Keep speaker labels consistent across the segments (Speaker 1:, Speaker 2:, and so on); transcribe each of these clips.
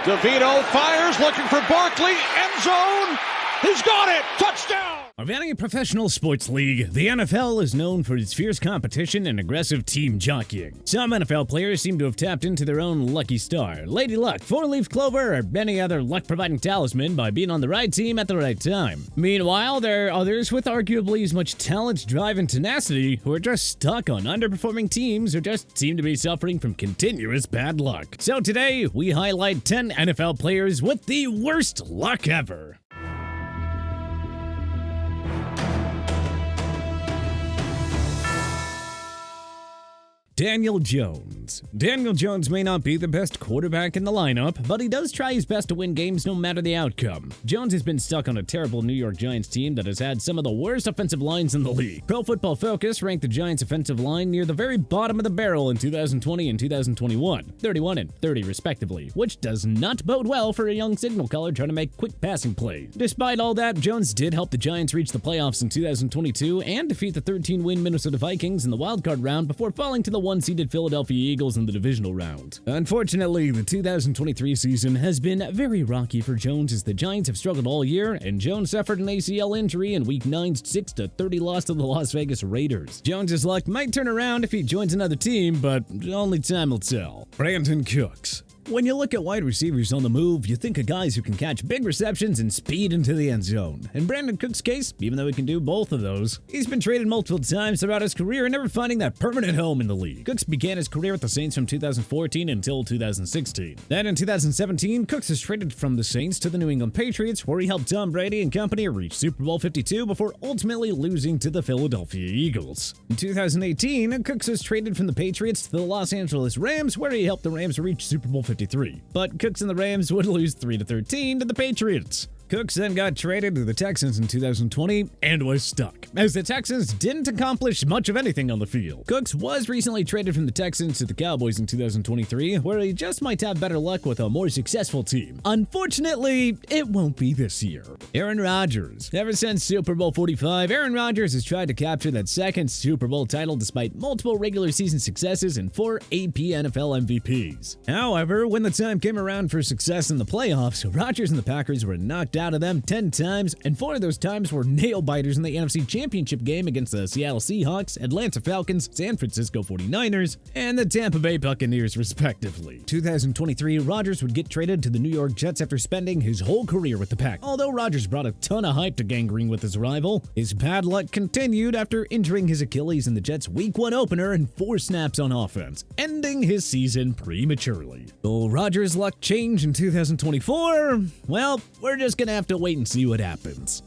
Speaker 1: DeVito fires, looking for Barkley, end zone. He's got it. Touchdown.
Speaker 2: Of any professional sports league, the NFL is known for its fierce competition and aggressive team jockeying. Some NFL players seem to have tapped into their own lucky star, Lady Luck, four-leaf clover, or any other luck-providing talisman by being on the right team at the right time. Meanwhile, there are others with arguably as much talent, drive, and tenacity who are just stuck on underperforming teams or just seem to be suffering from continuous bad luck. So today, we highlight 10 NFL players with the worst luck ever. Daniel Jones. Daniel Jones may not be the best quarterback in the lineup, but he does try his best to win games no matter the outcome. Jones has been stuck on a terrible New York Giants team that has had some of the worst offensive lines in the league. Pro Football Focus ranked the Giants' offensive line near the very bottom of the barrel in 2020 and 2021, 31 and 30 respectively, which does not bode well for a young signal caller trying to make quick passing plays. Despite all that, Jones did help the Giants reach the playoffs in 2022 and defeat the 13-win Minnesota Vikings in the wildcard round before falling to the one-seeded Philadelphia Eagles in the divisional round. Unfortunately, the 2023 season has been very rocky for Jones as the Giants have struggled all year, and Jones suffered an ACL injury in Week 9's 6-30 loss to the Las Vegas Raiders. Jones's luck might turn around if he joins another team, but only time will tell. Brandon Cooks. When you look at wide receivers on the move, you think of guys who can catch big receptions and speed into the end zone. In Brandon Cooks' case, even though he can do both of those, he's been traded multiple times throughout his career and never finding that permanent home in the league. Cooks began his career with the Saints from 2014 until 2016. Then in 2017, Cooks was traded from the Saints to the New England Patriots, where he helped Tom Brady and company reach Super Bowl 52 before ultimately losing to the Philadelphia Eagles. In 2018, Cooks was traded from the Patriots to the Los Angeles Rams, where he helped the Rams reach Super Bowl 53. But Cooks and the Rams would lose 3-13 to the Patriots. Cooks then got traded to the Texans in 2020 and was stuck, as the Texans didn't accomplish much of anything on the field. Cooks was recently traded from the Texans to the Cowboys in 2023, where he just might have better luck with a more successful team. Unfortunately, it won't be this year. Aaron Rodgers. Ever since Super Bowl 45, Aaron Rodgers has tried to capture that second Super Bowl title despite multiple regular season successes and 4 AP NFL MVPs. However, when the time came around for success in the playoffs, Rodgers and the Packers were knocked out of them 10 times, and 4 of those times were nail-biters in the NFC Championship game against the Seattle Seahawks, Atlanta Falcons, San Francisco 49ers, and the Tampa Bay Buccaneers, respectively. 2023, Rodgers would get traded to the New York Jets after spending his whole career with the Pack. Although Rodgers brought a ton of hype to Gang Green with his arrival, his bad luck continued after injuring his Achilles in the Jets' Week 1 opener and 4 snaps on offense, ending his season prematurely. Will Rodgers' luck change in 2024? Well, we're just gonna have to wait and see what happens.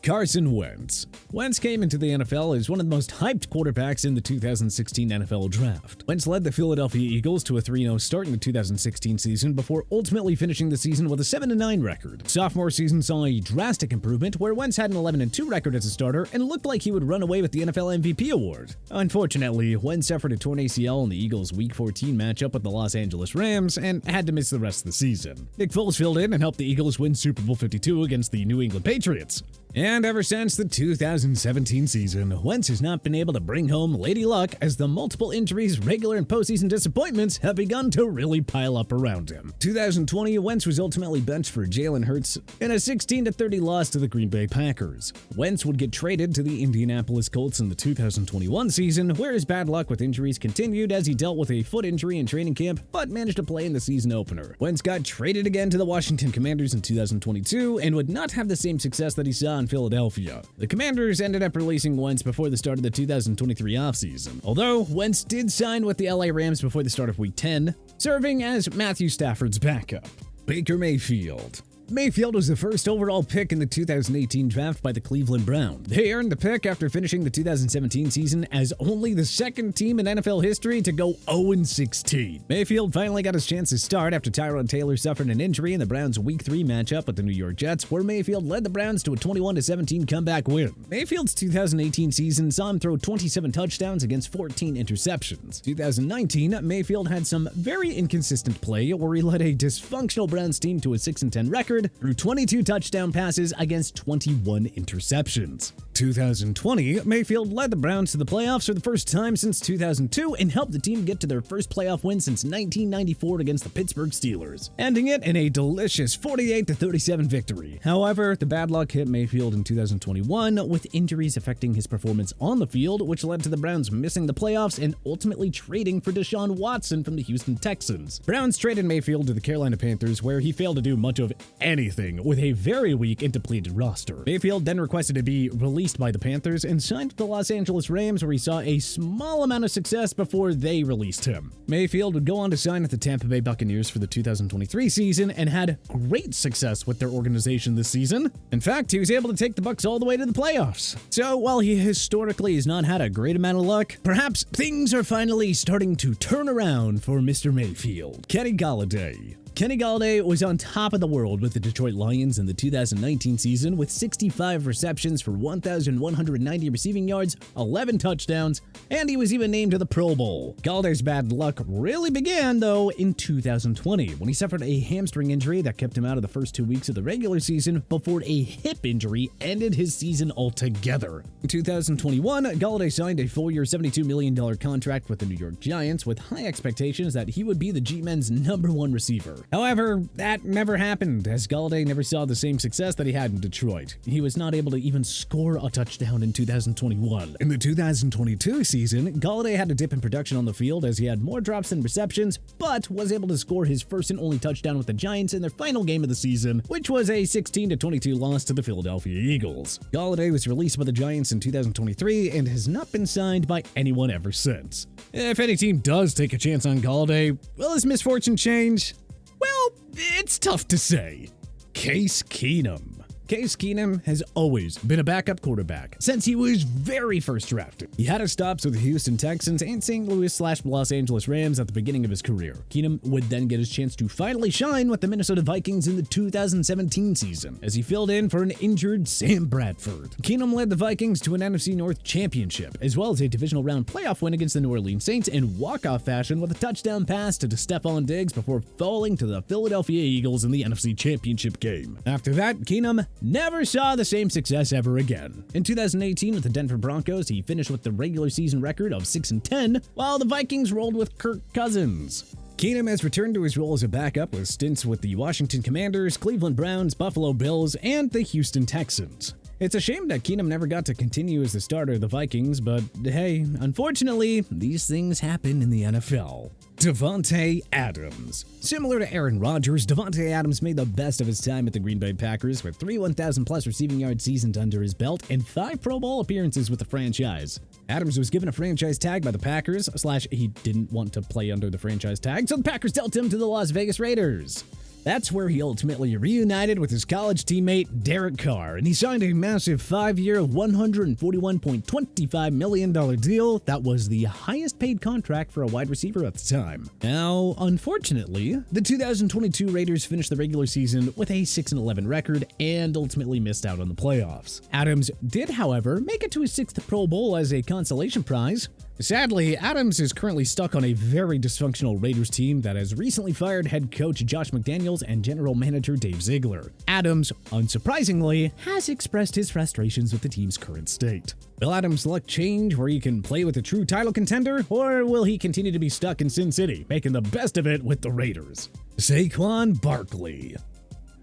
Speaker 2: Carson Wentz. Wentz came into the NFL as one of the most hyped quarterbacks in the 2016 NFL Draft. Wentz led the Philadelphia Eagles to a 3-0 start in the 2016 season before ultimately finishing the season with a 7-9 record. Sophomore season saw a drastic improvement where Wentz had an 11-2 record as a starter and looked like he would run away with the NFL MVP award. Unfortunately, Wentz suffered a torn ACL in the Eagles' Week 14 matchup with the Los Angeles Rams and had to miss the rest of the season. Nick Foles filled in and helped the Eagles win Super Bowl 52 against the New England Patriots. And ever since the 2017 season, Wentz has not been able to bring home Lady Luck as the multiple injuries, regular and postseason disappointments have begun to really pile up around him. 2020, Wentz was ultimately benched for Jalen Hurts in a 16-30 loss to the Green Bay Packers. Wentz would get traded to the Indianapolis Colts in the 2021 season, where his bad luck with injuries continued as he dealt with a foot injury in training camp, but managed to play in the season opener. Wentz got traded again to the Washington Commanders in 2022 and would not have the same success that he saw in Philadelphia. The Commanders ended up releasing Wentz before the start of the 2023 offseason, although Wentz did sign with the LA Rams before the start of Week 10, serving as Matthew Stafford's backup. Baker Mayfield. Mayfield was the first overall pick in the 2018 draft by the Cleveland Browns. They earned the pick after finishing the 2017 season as only the second team in NFL history to go 0-16. Mayfield finally got his chance to start after Tyrod Taylor suffered an injury in the Browns' Week 3 matchup with the New York Jets, where Mayfield led the Browns to a 21-17 comeback win. Mayfield's 2018 season saw him throw 27 touchdowns against 14 interceptions. 2019, Mayfield had some very inconsistent play where he led a dysfunctional Browns team to a 6-10 record record through 22 touchdown passes against 21 interceptions. 2020, Mayfield led the Browns to the playoffs for the first time since 2002 and helped the team get to their first playoff win since 1994 against the Pittsburgh Steelers, ending it in a delicious 48-37 victory. However, the bad luck hit Mayfield in 2021 with injuries affecting his performance on the field, which led to the Browns missing the playoffs and ultimately trading for Deshaun Watson from the Houston Texans. Browns traded Mayfield to the Carolina Panthers, where he failed to do much of anything with a very weak and depleted roster. Mayfield then requested to be released by the Panthers and signed with the Los Angeles Rams, where he saw a small amount of success before they released him. Mayfield would go on to sign with the Tampa Bay Buccaneers for the 2023 season and had great success with their organization this season. In fact, he was able to take the Bucs all the way to the playoffs. So while he historically has not had a great amount of luck, perhaps things are finally starting to turn around for Mr. Mayfield. Kenny Golladay. Kenny Golladay was on top of the world with the Detroit Lions in the 2019 season with 65 receptions for 1,190 receiving yards, 11 touchdowns, and he was even named to the Pro Bowl. Galladay's bad luck really began, though, in 2020 when he suffered a hamstring injury that kept him out of the first 2 weeks of the regular season before a hip injury ended his season altogether. In 2021, Golladay signed a 4-year, $72 million contract with the New York Giants with high expectations that he would be the G-Men's #1 receiver. However, that never happened, as Golladay never saw the same success that he had in Detroit. He was not able to even score a touchdown in 2021. In the 2022 season, Golladay had a dip in production on the field as he had more drops than receptions, but was able to score his first and only touchdown with the Giants in their final game of the season, which was a 16-22 loss to the Philadelphia Eagles. Golladay was released by the Giants in 2023 and has not been signed by anyone ever since. If any team does take a chance on Golladay, will his misfortune change? Well, it's tough to say. Case Keenum. Case Keenum has always been a backup quarterback since he was very first drafted. He had his stops with the Houston Texans and St. Louis/Los Angeles Rams at the beginning of his career. Keenum would then get his chance to finally shine with the Minnesota Vikings in the 2017 season, as he filled in for an injured Sam Bradford. Keenum led the Vikings to an NFC North championship, as well as a divisional round playoff win against the New Orleans Saints in walk-off fashion with a touchdown pass to Stephon Diggs before falling to the Philadelphia Eagles in the NFC Championship game. After that, Keenum never saw the same success ever again. In 2018 with the Denver Broncos, he finished with the regular season record of 6-10, while the Vikings rolled with Kirk Cousins. Keenum has returned to his role as a backup with stints with the Washington Commanders, Cleveland Browns, Buffalo Bills, and the Houston Texans. It's a shame that Keenum never got to continue as the starter of the Vikings, but hey, unfortunately, these things happen in the NFL. Davante Adams. Similar to Aaron Rodgers, Davante Adams made the best of his time at the Green Bay Packers with 3 1,000-plus receiving yard seasons under his belt and 5 Pro Bowl appearances with the franchise. Adams was given a franchise tag by the Packers, he didn't want to play under the franchise tag, so the Packers dealt him to the Las Vegas Raiders. That's where he ultimately reunited with his college teammate Derek Carr, and he signed a massive 5-year, $141.25 million deal that was the highest paid contract for a wide receiver at the time. Now, unfortunately, the 2022 Raiders finished the regular season with a 6-11 record and ultimately missed out on the playoffs. Adams did, however, make it to his 6th Pro Bowl as a consolation prize. Sadly, Adams is currently stuck on a very dysfunctional Raiders team that has recently fired head coach Josh McDaniels and general manager Dave Ziegler. Adams, unsurprisingly, has expressed his frustrations with the team's current state. Will Adams' luck change where he can play with a true title contender, or will he continue to be stuck in Sin City, making the best of it with the Raiders? Saquon Barkley.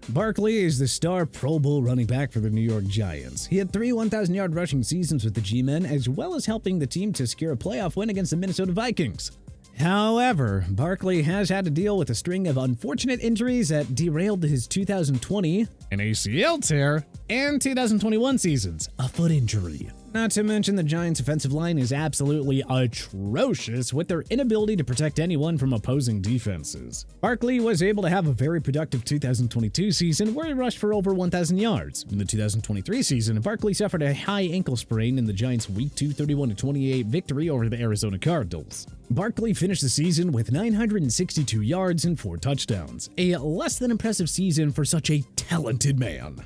Speaker 2: Barkley is the star Pro Bowl running back for the New York Giants. He had 3 1,000-yard rushing seasons with the G-Men, as well as helping the team to secure a playoff win against the Minnesota Vikings. However, Barkley has had to deal with a string of unfortunate injuries that derailed his 2020, an ACL tear, and 2021 seasons, a foot injury. Not to mention the Giants' offensive line is absolutely atrocious with their inability to protect anyone from opposing defenses. Barkley was able to have a very productive 2022 season where he rushed for over 1,000 yards. In the 2023 season, Barkley suffered a high ankle sprain in the Giants' Week 2 31-28 victory over the Arizona Cardinals. Barkley finished the season with 962 yards and 4 touchdowns, a less than impressive season for such a talented man.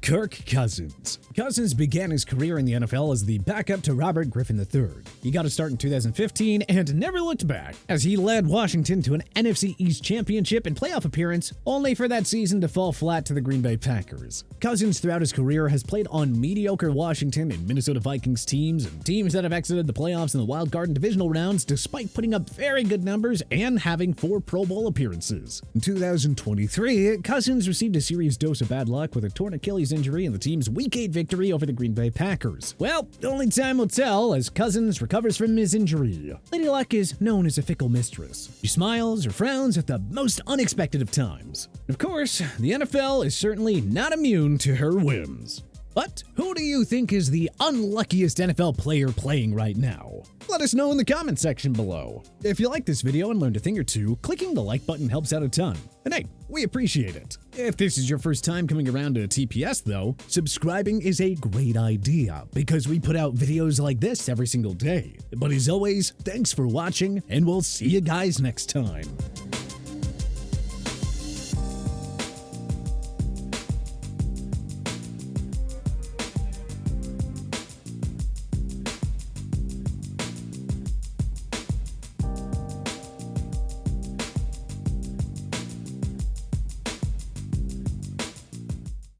Speaker 2: Kirk Cousins. Cousins began his career in the NFL as the backup to Robert Griffin III. He got a start in 2015 and never looked back, as he led Washington to an NFC East championship and playoff appearance, only for that season to fall flat to the Green Bay Packers. Cousins throughout his career has played on mediocre Washington and Minnesota Vikings teams and teams that have exited the playoffs in the wild card and divisional rounds despite putting up very good numbers and having 4 Pro Bowl appearances. In 2023, Cousins received a serious dose of bad luck with a torn Achilles injury in the team's Week 8 victory over the Green Bay Packers. Well, only time will tell as Cousins recovers from his injury. Lady Luck is known as a fickle mistress. She smiles or frowns at the most unexpected of times. Of course, the NFL is certainly not immune to her whims. But who do you think is the unluckiest NFL player playing right now? Let us know in the comment section below. If you like this video and learned a thing or two, clicking the like button helps out a ton. And hey, we appreciate it. If this is your first time coming around to TPS though, subscribing is a great idea because we put out videos like this every single day. But as always, thanks for watching and we'll see you guys next time.